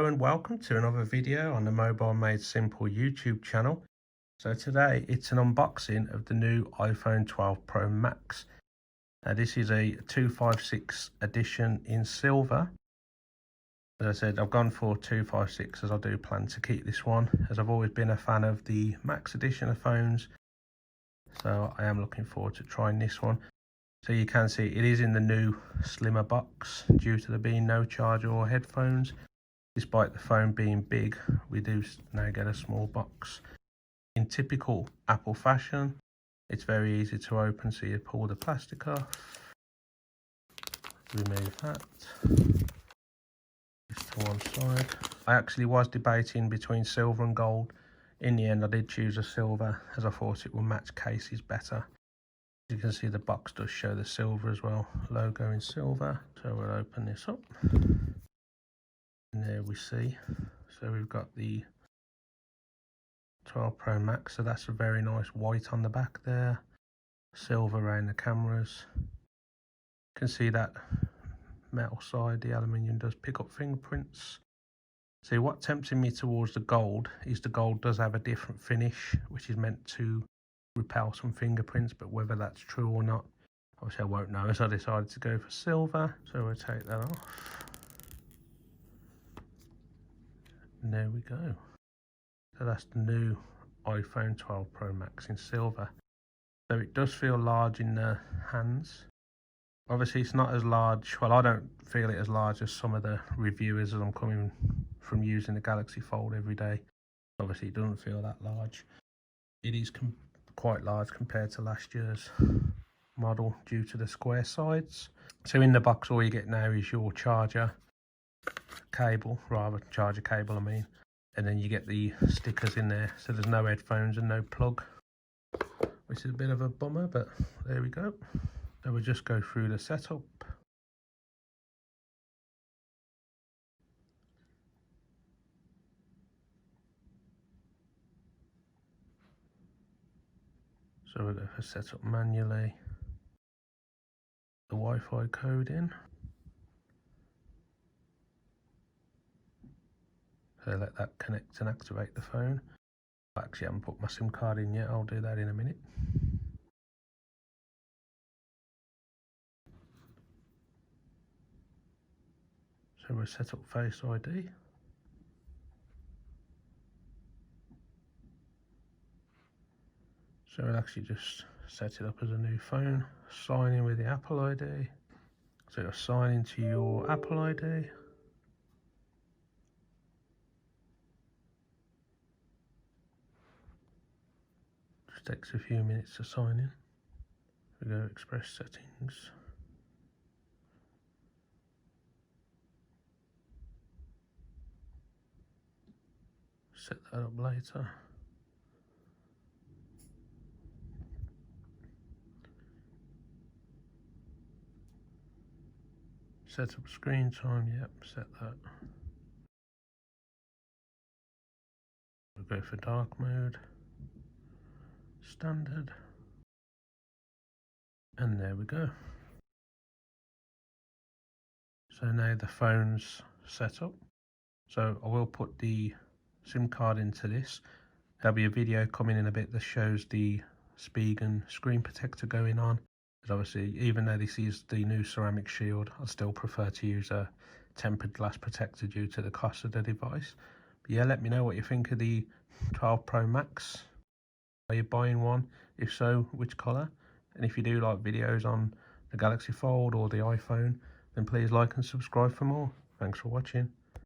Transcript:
Hello and welcome to another video on the Mobile Made Simple YouTube channel. So today it's an unboxing of the new iPhone 12 Pro Max. Now this is a 256 edition in silver. As I said, I've gone for 256 as I do plan to keep this one, as I've always been a fan of the Max edition of phones. So I am looking forward to trying this one. So you can see it is in the new slimmer box due to there being no charger or headphones. Despite the phone being big, we do now get a small box. In typical Apple fashion, it's very easy to open, so you pull the plastic off, remove that, just to one side. I actually was debating between silver and gold. In the end I did choose a silver as I thought it will match cases better. As you can see, the box does show the silver as well, logo in silver. So we'll open this up. And there we see, so we've got the 12 Pro Max, so that's a very nice white on the back there, silver around the cameras. You can see that metal side, the aluminium does pick up fingerprints. See, what tempted me towards the gold is the gold does have a different finish, which is meant to repel some fingerprints, but whether that's true or not, obviously I won't know, so I decided to go for silver. So we'll take that off. And there we go. So that's the new iPhone 12 Pro Max in silver. So it does feel large in the hands. Obviously it's not as large, well I don't feel it as large as some of the reviewers as I'm coming from using the Galaxy Fold every day. Obviously it doesn't feel that large. It is quite large compared to last year's model due to the square sides. So in the box all you get now is your charger cable, charger cable I mean, and then you get the stickers in there, so there's no headphones and no plug, which is a bit of a bummer, but there we go. So we'll just go through the setup. So we'll go for setup manually, the Wi-Fi code in. So let that connect and activate the phone. I actually haven't put my SIM card in yet, I'll do that in a minute. So we'll set up Face ID. So we'll actually just set it up as a new phone, sign in with the Apple ID. So you'll sign into your Apple ID. Just takes a few minutes to sign in. We go Express Settings. Set that up later. Set up screen time, yep, set that. We'll go for dark mode, standard, and there we go. So now the phone's set up. So I will put the SIM card into this. There'll be a video coming in a bit that shows the Spigen screen protector going on. Because obviously, even though this is the new ceramic shield, I still prefer to use a tempered glass protector due to the cost of the device. But yeah, let me know what you think of the 12 Pro Max. Are you buying one? If so, which colour? And if you do like videos on the Galaxy Fold or the iPhone, then please like and subscribe for more. Thanks for watching.